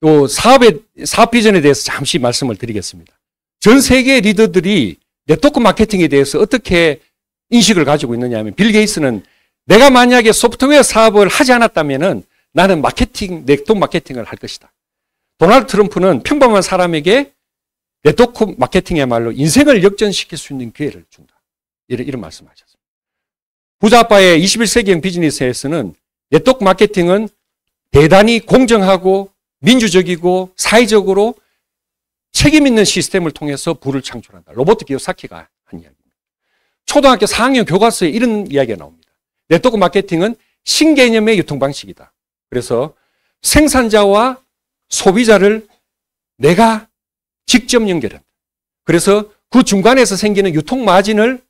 또 사업 비전에 대해서 잠시 말씀을 드리겠습니다. 전 세계 리더들이 네트워크 마케팅에 대해서 어떻게 인식을 가지고 있느냐 하면 빌 게이츠는 내가 만약에 소프트웨어 사업을 하지 않았다면은 나는 네트워크 마케팅을 할 것이다. 도널드 트럼프는 평범한 사람에게 네트워크 마케팅이야말로 인생을 역전시킬 수 있는 기회를 준다. 이런 말씀하셨습니다. 부자 아빠의 21세기형 비즈니스에서는 네트워크 마케팅은 대단히 공정하고 민주적이고 사회적으로 책임 있는 시스템을 통해서 부를 창출한다. 로버트 기요사키가 한 이야기입니다. 초등학교 4학년 교과서에 이런 이야기가 나옵니다. 네트워크 마케팅은 신개념의 유통 방식이다. 그래서 생산자와 소비자를 내가 직접 연결한다. 그래서 그 중간에서 생기는 유통 마진을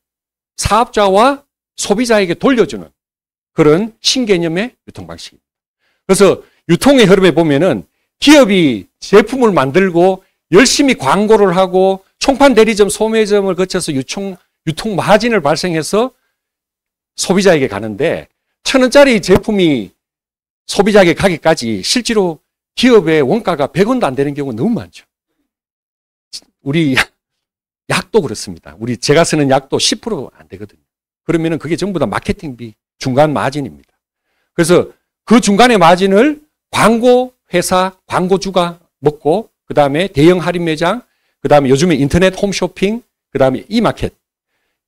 사업자와 소비자에게 돌려주는 그런 신개념의 유통 방식입니다. 그래서 유통의 흐름에 보면은 기업이 제품을 만들고 열심히 광고를 하고 총판 대리점, 소매점을 거쳐서 유통 마진을 발생해서 소비자에게 가는데 1,000원짜리 제품이 소비자에게 가기까지 실제로 기업의 원가가 100원도 안 되는 경우가 너무 많죠. 우리 약도 그렇습니다. 제가 쓰는 약도 10% 안 되거든요. 그러면은 그게 전부 다 마케팅비, 중간 마진입니다. 그래서 그 중간의 마진을 광고 회사, 광고주가 먹고 그 다음에 대형 할인 매장, 그 다음에 요즘에 인터넷 홈쇼핑, 그 다음에 이마켓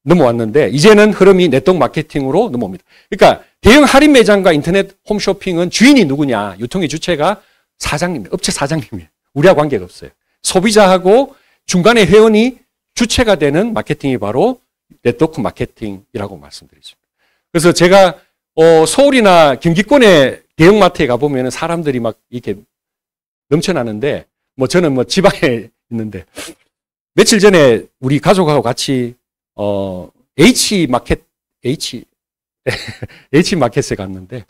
넘어왔는데 이제는 흐름이 네트워크 마케팅으로 넘어옵니다. 그러니까 대형 할인 매장과 인터넷 홈쇼핑은 주인이 누구냐? 유통의 주체가 사장님, 업체 사장님이에요. 우리하고 관계가 없어요. 소비자하고 중간에 회원이 주체가 되는 마케팅이 바로 네트워크 마케팅이라고 말씀드리죠. 그래서 제가 서울이나 경기권의 대형마트에 가보면 사람들이 막 이렇게 넘쳐나는데 저는 지방에 있는데 며칠 전에 우리 가족하고 같이 H마켓에 갔는데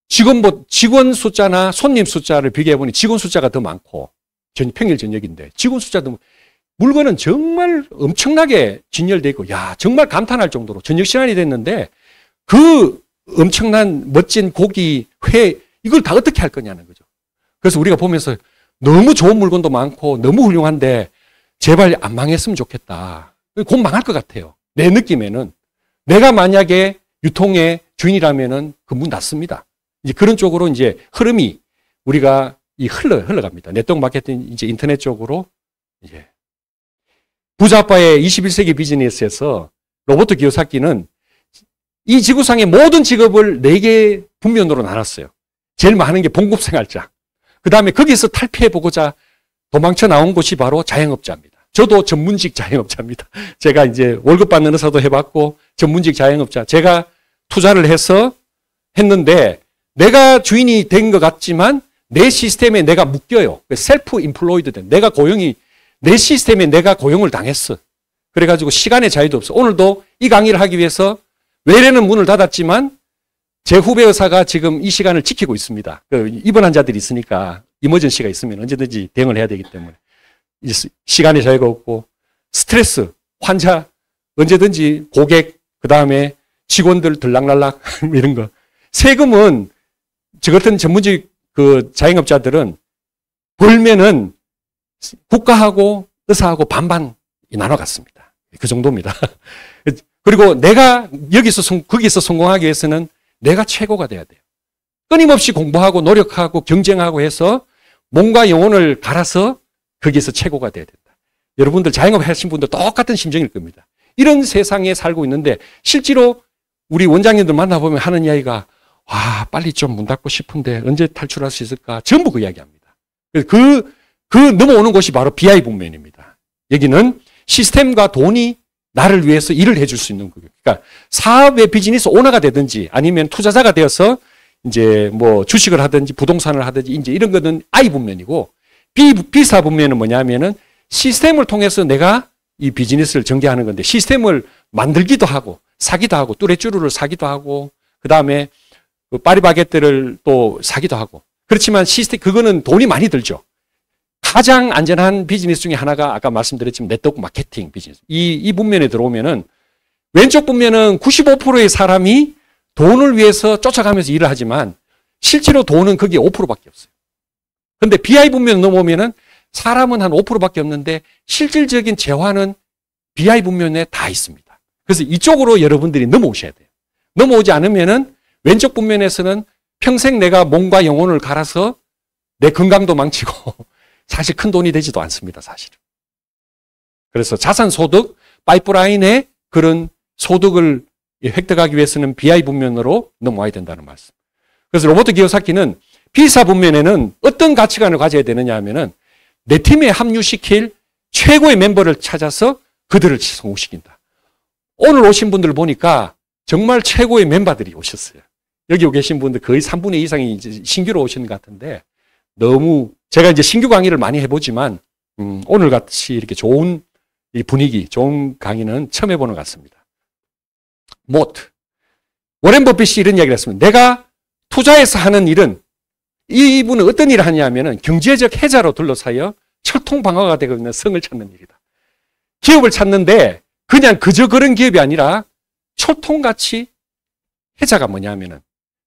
직원 숫자나 손님 숫자를 비교해보니 직원 숫자가 더 많고 평일 저녁인데 직원 숫자도 물건은 정말 엄청나게 진열되어 있고 정말 감탄할 정도로 저녁 시간이 됐는데 그 엄청난 멋진 고기, 회 이걸 다 어떻게 할 거냐는 거죠. 그래서 우리가 보면서 너무 좋은 물건도 많고 너무 훌륭한데 제발 안 망했으면 좋겠다. 곧 망할 것 같아요. 내 느낌에는. 내가 만약에 유통의 주인이라면은 그 문 닫습니다. 이제 그런 쪽으로 이제 흐름이 우리가 흘러갑니다. 네트워크 마케팅 이제 인터넷 쪽으로 이제 부자 아빠의 21세기 비즈니스에서 로버트 기요사키는 이 지구상의 모든 직업을 4개 분면으로 나눴어요. 제일 많은 게 봉급생활자. 그 다음에 거기서 탈피해보고자 도망쳐 나온 곳이 바로 자영업자입니다. 저도 전문직 자영업자입니다. 제가 이제 월급 받는 의사도 해봤고 전문직 자영업자. 제가 투자를 해서 했는데 내가 주인이 된 것 같지만 내 시스템에 내가 묶여요. 셀프 인플로이드 된. 내 시스템에 내가 고용을 당했어. 그래가지고 시간의 자유도 없어. 오늘도 이 강의를 하기 위해서 외래는 문을 닫았지만 제 후배 의사가 지금 이 시간을 지키고 있습니다. 입원 환자들이 있으니까 이머전시가 있으면 언제든지 대응을 해야 되기 때문에 시간의 자유가 없고 스트레스, 환자, 언제든지 고객, 그 다음에 직원들 들락날락 이런 거. 세금은 저 같은 전문직 자영업자들은 벌면은 국가하고 의사하고 반반 나눠 갔습니다. 그 정도입니다. 그리고 내가 거기서 성공하기 위해서는 내가 최고가 돼야 돼요. 끊임없이 공부하고 노력하고 경쟁하고 해서 몸과 영혼을 갈아서 거기서 최고가 돼야 된다. 여러분들 자영업 하신 분들 똑같은 심정일 겁니다. 이런 세상에 살고 있는데 실제로 우리 원장님들 만나보면 하는 이야기가 빨리 좀 문 닫고 싶은데 언제 탈출할 수 있을까? 전부 그 이야기합니다. 그 넘어오는 곳이 바로 BI 분면입니다. 여기는 시스템과 돈이 나를 위해서 일을 해줄 수 있는 거예요. 그러니까 사업의 비즈니스 오너가 되든지 아니면 투자자가 되어서 이제 주식을 하든지 부동산을 하든지 이제 이런 거는 I 분면이고 B사 분면은 뭐냐면은 시스템을 통해서 내가 이 비즈니스를 전개하는 건데 시스템을 만들기도 하고 사기도 하고 뚜레쥬르를 사기도 하고 그 다음에 파리바게뜨를 또 사기도 하고 그렇지만 그거는 돈이 많이 들죠. 가장 안전한 비즈니스 중에 하나가 아까 말씀드렸지만 네트워크 마케팅 비즈니스. 이 분면에 들어오면은 왼쪽 분면은 95%의 사람이 돈을 위해서 쫓아가면서 일을 하지만 실제로 돈은 거기에 5%밖에 없어요. 근데 BI 분면을 넘어오면은 사람은 한 5%밖에 없는데 실질적인 재화는 BI 분면에 다 있습니다. 그래서 이쪽으로 여러분들이 넘어오셔야 돼요. 넘어오지 않으면은 왼쪽 분면에서는 평생 내가 몸과 영혼을 갈아서 내 건강도 망치고 사실 큰 돈이 되지도 않습니다, 사실은. 그래서 자산소득 파이프라인에 그런 소득을 획득하기 위해서는 BI 분면으로 넘어와야 된다는 말씀. 그래서 로버트 기요사키는 B사 분면에는 어떤 가치관을 가져야 되느냐 하면은 내 팀에 합류시킬 최고의 멤버를 찾아서 그들을 성공시킨다. 오늘 오신 분들 보니까 정말 최고의 멤버들이 오셨어요. 여기 계신 분들 거의 3분의 2 이상이 이제 신규로 오신 것 같은데 너무 제가 이제 신규 강의를 많이 해보지만 오늘 같이 이렇게 좋은 이 분위기, 좋은 강의는 처음 해보는 것 같습니다. 모트. 워렌 버핏이 이런 이야기를 했습니다. 내가 투자해서 하는 일은 이분은 어떤 일을 하냐면은 경제적 해자로 둘러싸여 철통방어가 되고 있는 성을 찾는 일이다. 기업을 찾는데 그냥 그저 그런 기업이 아니라 철통같이 해자가 뭐냐면은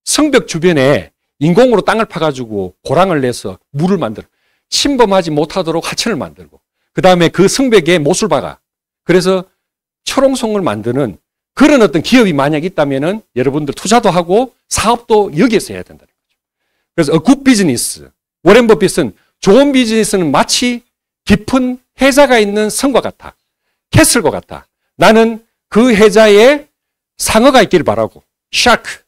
성벽 주변에 인공으로 땅을 파가지고 고랑을 내서 물을 만들어 침범하지 못하도록 하천을 만들고 그 다음에 그 성벽에 못을 박아. 그래서 철옹성을 만드는 그런 어떤 기업이 만약 있다면은 여러분들 투자도 하고 사업도 여기에서 해야 된다는 거죠. 그래서 a good business. 워렌 버핏은 좋은 비즈니스는 마치 깊은 해자가 있는 성과 같아. 캐슬과 같아. 나는 그 해자에 상어가 있기를 바라고. 샤크.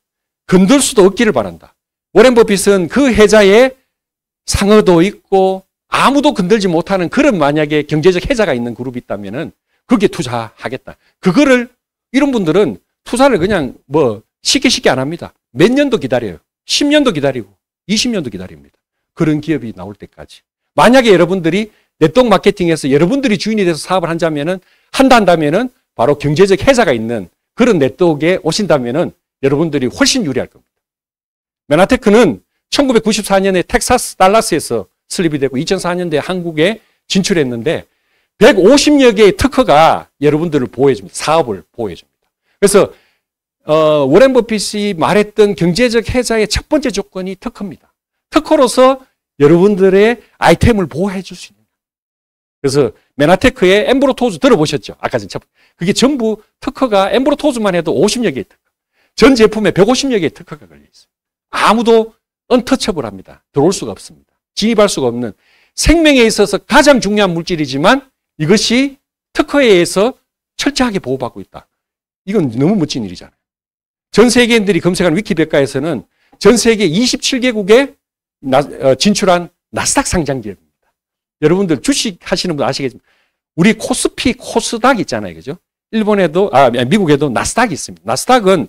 건들 수도 없기를 바란다. 워렌 버핏은 그 해자에 상어도 있고 아무도 건들지 못하는 그런 만약에 경제적 해자가 있는 그룹이 있다면은 거기에 투자하겠다. 그거를 이런 분들은 투자를 그냥 뭐 쉽게 안 합니다. 몇 년도 기다려요. 10년도 기다리고 20년도 기다립니다. 그런 기업이 나올 때까지. 만약에 여러분들이 네트워크 마케팅에서 여러분들이 주인이 돼서 사업을 한다면은 바로 경제적 해자가 있는 그런 네트워크에 오신다면은 여러분들이 훨씬 유리할 겁니다. 메나테크는 1994년에 텍사스 달라스에서 설립이 되고 2004년도에 한국에 진출했는데 150여 개의 특허가 여러분들을 보호해줍니다. 사업을 보호해줍니다. 그래서 워렌 버핏이 말했던 경제적 해자의 첫 번째 조건이 특허입니다. 특허로서 여러분들의 아이템을 보호해 줄 수 있는 거예요. 그래서 메나테크의 엠브로토즈 들어보셨죠? 아까 전 그게 전부 특허가 엠브로토즈만 해도 50여 개의 특허. 전 제품에 150여 개의 특허가 걸려 있어요. 아무도 언터처블합니다. 들어올 수가 없습니다. 진입할 수가 없는 생명에 있어서 가장 중요한 물질이지만 이것이 특허에 의해서 철저하게 보호받고 있다. 이건 너무 멋진 일이잖아요. 전 세계인들이 검색하는 위키백과에서는 전 세계 27개국에 진출한 나스닥 상장 기업입니다. 여러분들 주식 하시는 분 아시겠지만 우리 코스피, 코스닥 있잖아요. 그죠? 일본에도, 미국에도 나스닥이 있습니다. 나스닥은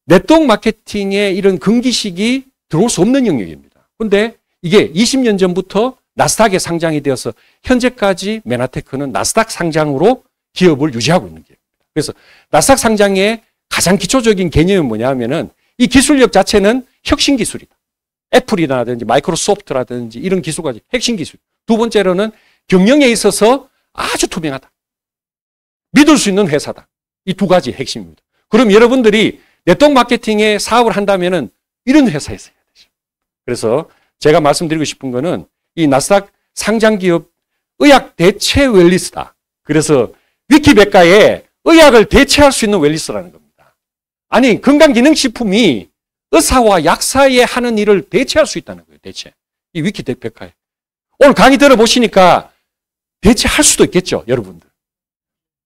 네트워크 마케팅의 이런 금기식이 들어올 수 없는 영역입니다. 그런데 이게 20년 전부터 나스닥에 상장이 되어서 현재까지 메나테크는 나스닥 상장으로 기업을 유지하고 있는 기업입니다. 그래서 나스닥 상장의 가장 기초적인 개념은 뭐냐 하면은 이 기술력 자체는 혁신 기술이다. 애플이라든지 마이크로소프트라든지 이런 기술과 핵심 기술. 두 번째로는 경영에 있어서 아주 투명하다. 믿을 수 있는 회사다. 이 두 가지 핵심입니다. 그럼 여러분들이 네트워크 마케팅에 사업을 한다면은 이런 회사에서 해야 되죠. 그래서 제가 말씀드리고 싶은 거는 이 나스닥 상장 기업 의학 대체 웰리스다. 그래서 위키백과에 의학을 대체할 수 있는 웰리스라는 겁니다. 아니 건강기능식품이 의사와 약사의 하는 일을 대체할 수 있다는 거예요. 대체. 이 위키백과에. 오늘 강의 들어보시니까 대체할 수도 있겠죠. 여러분들.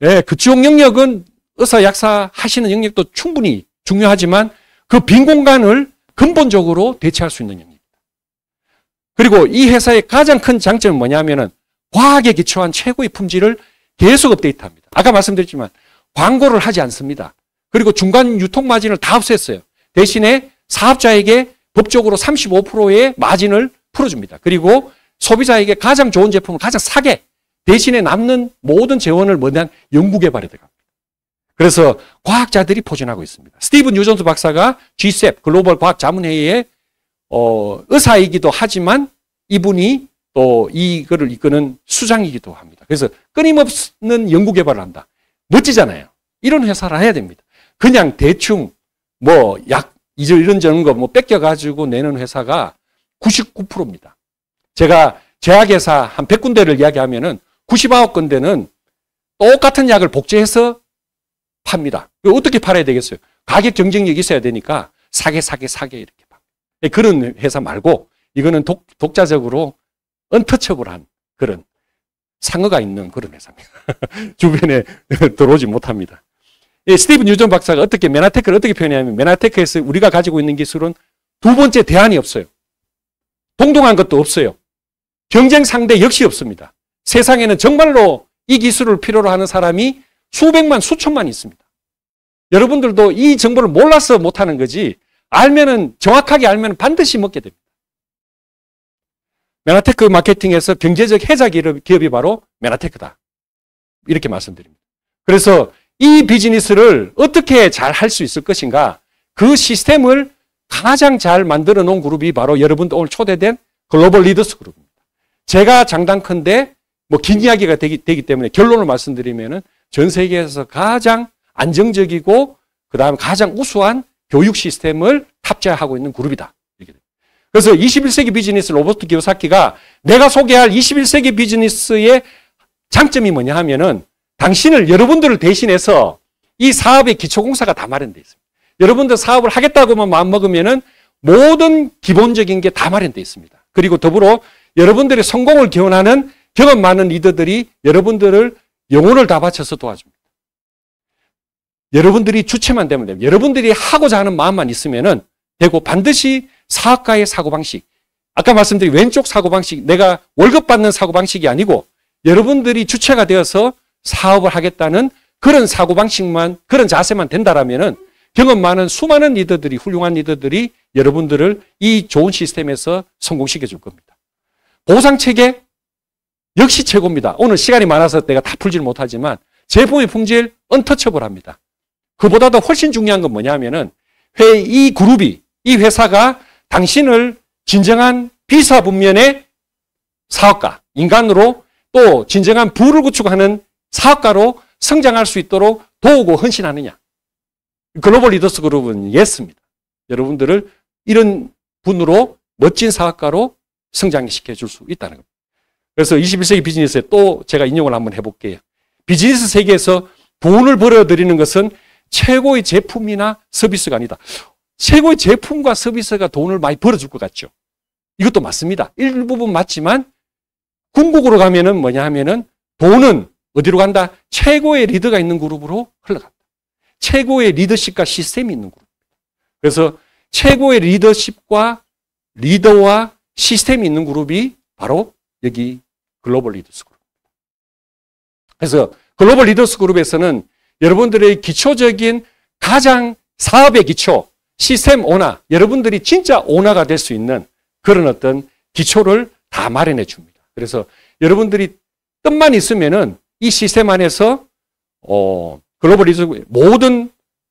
네, 그쪽 영역은 의사, 약사 하시는 영역도 충분히 중요하지만 그 빈 공간을 근본적으로 대체할 수 있는 영역입니다. 그리고 이 회사의 가장 큰 장점은 뭐냐면은 과학에 기초한 최고의 품질을 계속 업데이트합니다. 아까 말씀드렸지만 광고를 하지 않습니다. 그리고 중간 유통 마진을 다 없앴어요. 대신에 사업자에게 법적으로 35%의 마진을 풀어줍니다. 그리고 소비자에게 가장 좋은 제품을 가장 싸게 대신에 남는 모든 재원을 뭐냐 연구개발에 들어갑니다. 그래서 과학자들이 포진하고 있습니다. 스티븐 유존스 박사가 GSEP 글로벌 과학자문회의의 의사이기도 하지만 이분이 또 이거를 이끄는 수장이기도 합니다. 그래서 끊임없는 연구개발을 한다. 멋지잖아요. 이런 회사를 해야 됩니다. 그냥 대충 이런 저런 거 뺏겨가지고 내는 회사가 99%입니다. 제가 제약회사 한 100군데를 이야기하면은 99군데는 똑같은 약을 복제해서 팝니다. 어떻게 팔아야 되겠어요? 가격 경쟁력이 있어야 되니까 사게 이렇게 팝니다. 그런 회사 말고 이거는 독자적으로 언터처블한 그런 상어가 있는 그런 회사입니다. 주변에 들어오지 못합니다. 스티브 뉴전 박사가 어떻게 메나테크를 어떻게 표현하냐면 메나테크에서 우리가 가지고 있는 기술은 두 번째 대안이 없어요. 동등한 것도 없어요. 경쟁 상대 역시 없습니다. 세상에는 정말로 이 기술을 필요로 하는 사람이 수백만, 수천만 있습니다. 여러분들도 이 정보를 몰라서 못하는 거지 알면은 정확하게 알면 반드시 먹게 됩니다. 메나테크 마케팅에서 경제적 해자 기업이 바로 메나테크다. 이렇게 말씀드립니다. 그래서 이 비즈니스를 어떻게 잘 할 수 있을 것인가 그 시스템을 가장 잘 만들어 놓은 그룹이 바로 여러분도 오늘 초대된 글로벌 리더스 그룹입니다. 제가 장담컨대 뭐 긴 이야기가 되기 때문에 결론을 말씀드리면은 전 세계에서 가장 안정적이고 그다음에 가장 우수한 교육 시스템을 탑재하고 있는 그룹이다. 그래서 21세기 비즈니스 로버트 기요사키가 내가 소개할 21세기 비즈니스의 장점이 뭐냐 하면은 여러분들을 대신해서 이 사업의 기초공사가 다 마련되어 있습니다. 여러분들 사업을 하겠다고만 마음먹으면은 모든 기본적인 게 다 마련되어 있습니다. 그리고 더불어 여러분들의 성공을 기원하는 경험 많은 리더들이 여러분들을 영혼을 다 바쳐서 도와줍니다. 여러분들이 주체만 되면 됩니다. 여러분들이 하고자 하는 마음만 있으면은 되고 반드시 사업가의 사고방식, 아까 말씀드린 왼쪽 사고방식, 내가 월급 받는 사고방식이 아니고 여러분들이 주체가 되어서 사업을 하겠다는 그런 사고방식만, 그런 자세만 된다라면은 경험 많은 수많은 리더들이, 훌륭한 리더들이 여러분들을 이 좋은 시스템에서 성공시켜 줄 겁니다. 보상체계 역시 최고입니다. 오늘 시간이 많아서 내가 다 풀지는 못하지만 제품의 품질 언터처블합니다. 그보다도 훨씬 중요한 건 뭐냐면은 이 그룹이, 이 회사가 당신을 진정한 비사분면의 사업가, 인간으로 또 진정한 부를 구축하는 사업가로 성장할 수 있도록 도우고 헌신하느냐. 글로벌 리더스 그룹은 예스입니다. 여러분들을 이런 분으로 멋진 사업가로 성장시켜 줄 수 있다는 겁니다. 그래서 21세기 비즈니스에 또 제가 인용을 한번 해볼게요. 비즈니스 세계에서 돈을 벌어들이는 것은 최고의 제품이나 서비스가 아니다. 최고의 제품과 서비스가 돈을 많이 벌어줄 것 같죠. 이것도 맞습니다. 일부분 맞지만 궁극으로 가면은 뭐냐 하면은 돈은 어디로 간다? 최고의 리더가 있는 그룹으로 흘러간다. 최고의 리더십과 시스템이 있는 그룹입니다. 그래서 최고의 리더십과 리더와 시스템이 있는 그룹이 바로 여기 글로벌 리더스 그룹입니다. 그래서 글로벌 리더스 그룹에서는 여러분들의 기초적인 가장 사업의 기초, 시스템 오너, 여러분들이 진짜 오너가 될 수 있는 그런 어떤 기초를 다 마련해 줍니다. 그래서 여러분들이 뜻만 있으면은 이 시스템 안에서 글로벌 리더스 모든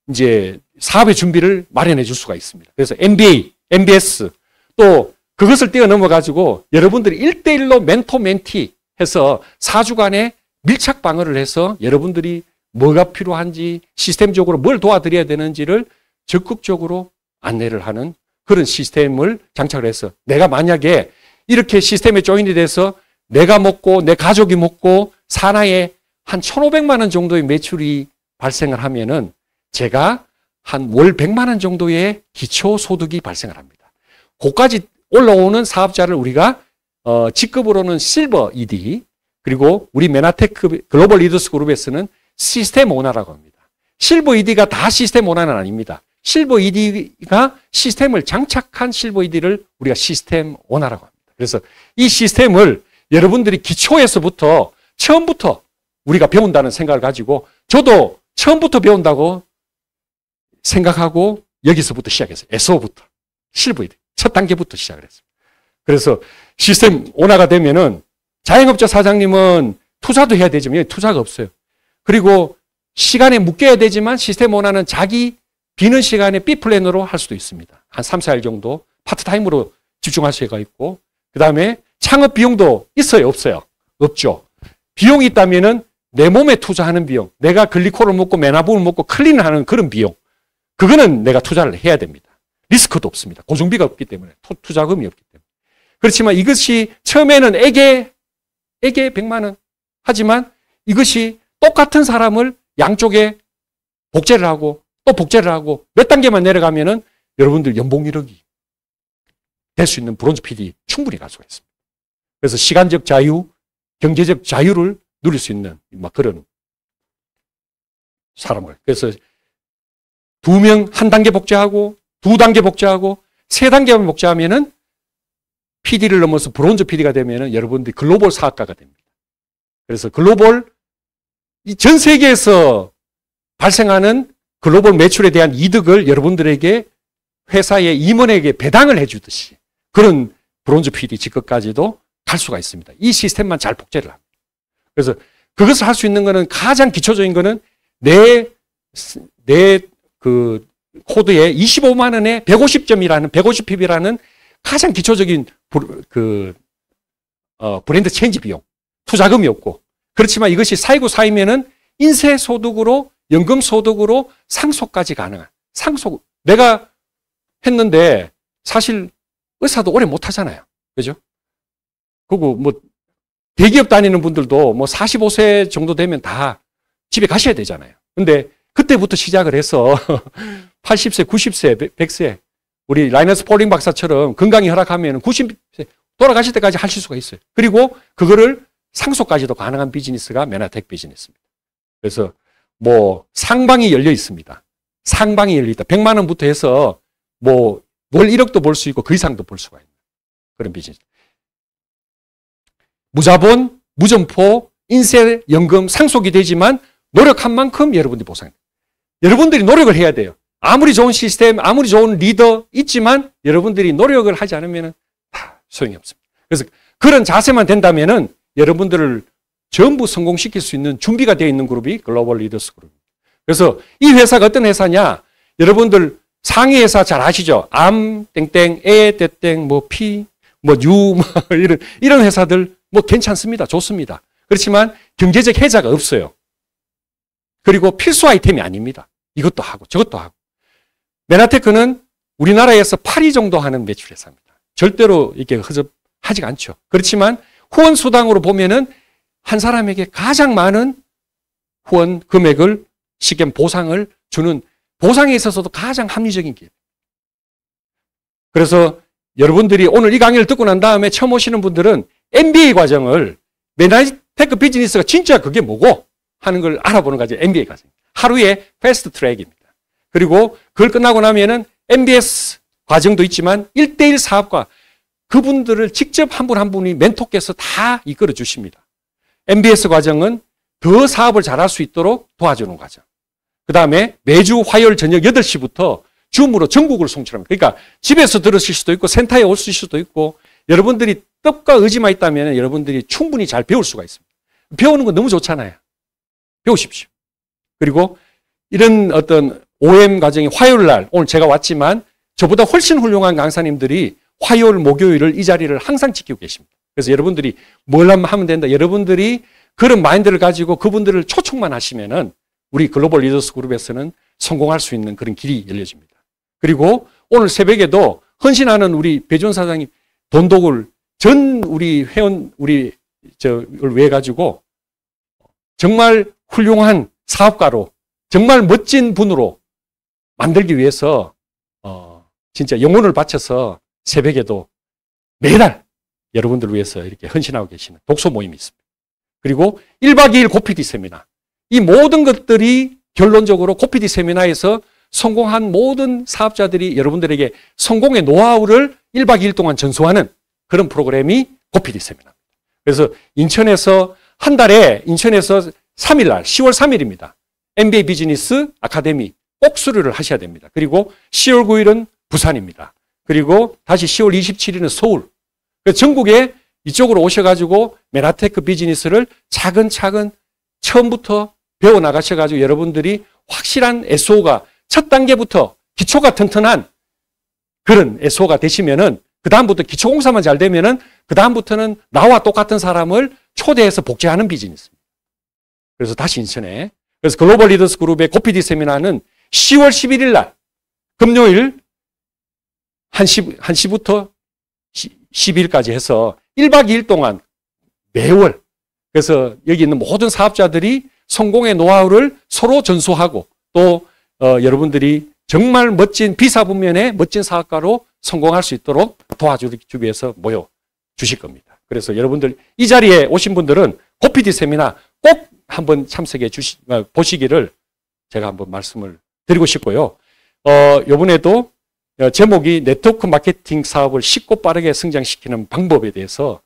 이제 사업의 준비를 마련해 줄 수가 있습니다. 그래서 MBA, MBS 또 그것을 뛰어넘어 가지고 여러분들이 1대1로 멘토 멘티 해서 4주간의 밀착 방어를 해서 여러분들이 뭐가 필요한지 시스템적으로 뭘 도와드려야 되는지를 적극적으로 안내를 하는 그런 시스템을 장착을 해서 내가 만약에 이렇게 시스템에 조인이 돼서 내가 먹고 내 가족이 먹고 사나이에 한 1,500만 원 정도의 매출이 발생을 하면은 제가 한 월 100만 원 정도의 기초 소득이 발생을 합니다. 그까지 올라오는 사업자를 우리가 직급으로는 실버 ED 그리고 우리 메나테크 글로벌 리더스 그룹에서는 시스템 오너라고 합니다. 실버 ED가 다 시스템 오너는 아닙니다. 실버 ED가 시스템을 장착한 실버 ED를 우리가 시스템 오너라고 합니다. 그래서 이 시스템을 여러분들이 기초에서부터 처음부터 우리가 배운다는 생각을 가지고 저도 처음부터 배운다고 생각하고 여기서부터 시작했어요. SO부터 실버 ED 첫 단계부터 시작을 했습니다. 그래서 시스템 오너가 되면은 자영업자 사장님은 투자도 해야 되지만 투자가 없어요. 그리고 시간에 묶여야 되지만 시스템 오너는 자기 비는 시간에 B플랜으로 할 수도 있습니다. 한 3, 4일 정도 파트타임으로 집중할 수가 있고 그 다음에 창업 비용도 있어요? 없어요? 없죠. 비용이 있다면은 내 몸에 투자하는 비용, 내가 글리콜을 먹고 메나본을 먹고 클린을 하는 그런 비용 그거는 내가 투자를 해야 됩니다. 리스크도 없습니다. 고정비가 없기 때문에 투자금이 없기 때문에. 그렇지만 이것이 처음에는 에게 100만 원. 하지만 이것이 똑같은 사람을 양쪽에 복제를 하고 또 복제를 하고 몇 단계만 내려가면은 여러분들 연봉 1억이 될 수 있는 브론즈 PD 충분히 갈 수가 있습니다. 그래서 시간적 자유, 경제적 자유를 누릴 수 있는 막 그런 사람을. 그래서 2명 1단계 복제하고 2단계 복제하고 3단계만 복제하면은 PD를 넘어서 브론즈 PD가 되면은 여러분들이 글로벌 사업가가 됩니다. 그래서 글로벌 전 세계에서 발생하는 글로벌 매출에 대한 이득을 여러분들에게 회사의 임원에게 배당을 해주듯이 그런 브론즈 PD 직급까지도 갈 수가 있습니다. 이 시스템만 잘 복제를 합니다. 그래서 그것을 할 수 있는 거는 가장 기초적인 거는 내 그 코드에 25만 원에 150점이라는 150핍이라는 가장 기초적인 브랜드 체인지 비용, 투자금이 없고 그렇지만 이것이 사이고 사이면은 인세 소득으로 연금 소득으로 상속까지 가능한 상속. 내가 했는데 사실 의사도 오래 못 하잖아요. 그죠? 그리고 뭐 대기업 다니는 분들도 뭐 45세 정도 되면 다 집에 가셔야 되잖아요. 근데 그때부터 시작을 해서 80세, 90세, 100세 우리 라이너스 폴링 박사처럼 건강이 허락하면 90세 돌아가실 때까지 하실 수가 있어요. 그리고 그거를 상속까지도 가능한 비즈니스가 메나텍 비즈니스입니다. 그래서 뭐 상방이 열려 있습니다. 상방이 열려 있다. 100만 원부터 해서 뭐 월 1억도 벌 수 있고 그 이상도 벌 수가 있는 그런 비즈니스. 무자본, 무점포, 인세, 연금 상속이 되지만 노력한 만큼 여러분들이 보상합니다. 여러분들이 노력을 해야 돼요. 아무리 좋은 시스템, 아무리 좋은 리더 있지만 여러분들이 노력을 하지 않으면 다 소용이 없습니다. 그래서 그런 자세만 된다면은 여러분들을 전부 성공시킬 수 있는 준비가 되어 있는 그룹이 글로벌 리더스 그룹입니다. 그래서 이 회사가 어떤 회사냐? 여러분들 상위 회사 잘 아시죠? 암, 땡땡, 에, 떼땡, 뭐 피, 뭐 유, 뭐 이런 회사들 뭐 괜찮습니다. 좋습니다. 그렇지만 경제적 혜자가 없어요. 그리고 필수 아이템이 아닙니다. 이것도 하고 저것도 하고. 메나테크는 우리나라에서 8위 정도 하는 매출 회사입니다. 절대로 이게 허접하지가 않죠. 그렇지만 후원 수당으로 보면은 한 사람에게 가장 많은 후원 금액을 쉽게 보상을 주는 보상에 있어서도 가장 합리적인 기회. 그래서 여러분들이 오늘 이 강의를 듣고 난 다음에 처음 오시는 분들은 MBA 과정을 메나테크 비즈니스가 진짜 그게 뭐고 하는 걸 알아보는 거죠. MBA 과정. 하루에 패스트 트랙입니다. 그리고 그걸 끝나고 나면은 MBS 과정도 있지만 1대1 사업과 그분들을 직접 한 분 한 분이 멘토께서 다 이끌어 주십니다. MBS 과정은 더 사업을 잘할 수 있도록 도와주는 과정. 그 다음에 매주 화요일 저녁 8시부터 줌으로 전국을 송출합니다. 그러니까 집에서 들으실 수도 있고 센터에 오실 수도 있고 여러분들이 뜻과 의지만 있다면 여러분들이 충분히 잘 배울 수가 있습니다. 배우는 건 너무 좋잖아요. 배우십시오. 그리고 이런 어떤 OM 과정이 화요일 날 오늘 제가 왔지만 저보다 훨씬 훌륭한 강사님들이 화요일, 목요일을 이 자리를 항상 지키고 계십니다. 그래서 여러분들이 뭘 하면 된다. 여러분들이 그런 마인드를 가지고 그분들을 초청만 하시면은 우리 글로벌 리더스 그룹에서는 성공할 수 있는 그런 길이 열려집니다. 그리고 오늘 새벽에도 헌신하는 우리 배준 사장님 돈독을 전 우리 회원, 저를 위해 가지고 정말 훌륭한 사업가로 정말 멋진 분으로 만들기 위해서 진짜 영혼을 바쳐서 새벽에도 매달 여러분들을 위해서 이렇게 헌신하고 계시는 독서 모임이 있습니다. 그리고 1박 2일 고피디 세미나. 이 모든 것들이 결론적으로 고피디 세미나에서 성공한 모든 사업자들이 여러분들에게 성공의 노하우를 1박 2일 동안 전수하는 그런 프로그램이 고피디 세미나입니다. 그래서 인천에서 한 달에 인천에서 3일 날 10월 3일입니다. MBA 비즈니스 아카데미 꼭 수료를 하셔야 됩니다. 그리고 10월 9일은 부산입니다. 그리고 다시 10월 27일은 서울. 그래서 전국에 이쪽으로 오셔가지고 메나테크 비즈니스를 차근차근 처음부터 배워나가셔가지고 여러분들이 확실한 SO가 첫 단계부터 기초가 튼튼한 그런 SO가 되시면은 그다음부터 기초공사만 잘 되면은 그다음부터는 나와 똑같은 사람을 초대해서 복제하는 비즈니스입니다. 그래서 다시 인천에. 그래서 글로벌 리더스 그룹의 고피디 세미나는 10월 11일 날 금요일 1시부터 12일까지 해서 1박 2일 동안 매월 그래서 여기 있는 모든 사업자들이 성공의 노하우를 서로 전수하고 또 여러분들이 정말 멋진 비사분면의 멋진 사업가로 성공할 수 있도록 도와주기 위해서 모여 주실 겁니다. 그래서 여러분들 이 자리에 오신 분들은 고PD 세미나 꼭 한번 참석해 보시기를 제가 한번 말씀을 드리고 싶고요. 이번에도 제목이 네트워크 마케팅 사업을 쉽고 빠르게 성장시키는 방법에 대해서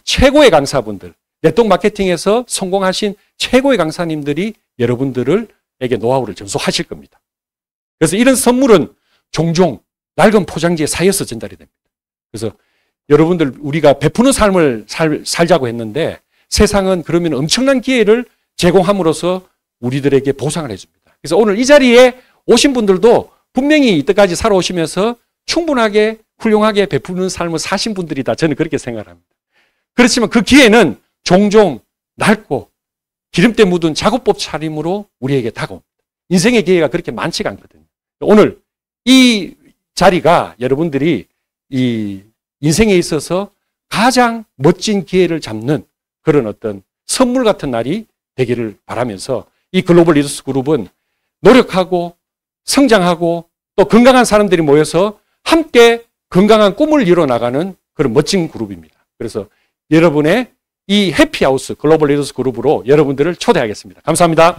최고의 강사분들, 네트워크 마케팅에서 성공하신 최고의 강사님들이 여러분들에게 노하우를 전수하실 겁니다. 그래서 이런 선물은 종종 낡은 포장지에 쌓여서 전달이 됩니다. 그래서 여러분들 우리가 베푸는 삶을 살자고 했는데 세상은 그러면 엄청난 기회를 제공함으로써 우리들에게 보상을 해줍니다. 그래서 오늘 이 자리에 오신 분들도 분명히 이때까지 살아오시면서 충분하게 훌륭하게 베푸는 삶을 사신 분들이다. 저는 그렇게 생각합니다. 그렇지만 그 기회는 종종 낡고 기름때 묻은 작업법 차림으로 우리에게 다가옵니다. 인생의 기회가 그렇게 많지가 않거든요. 오늘 이 자리가 여러분들이 이 인생에 있어서 가장 멋진 기회를 잡는 그런 어떤 선물 같은 날이 되기를 바라면서 이 글로벌 리더스 그룹은 노력하고 성장하고 또 건강한 사람들이 모여서 함께 건강한 꿈을 이뤄나가는 그런 멋진 그룹입니다. 그래서 여러분의 이 해피하우스 글로벌 리더스 그룹으로 여러분들을 초대하겠습니다. 감사합니다.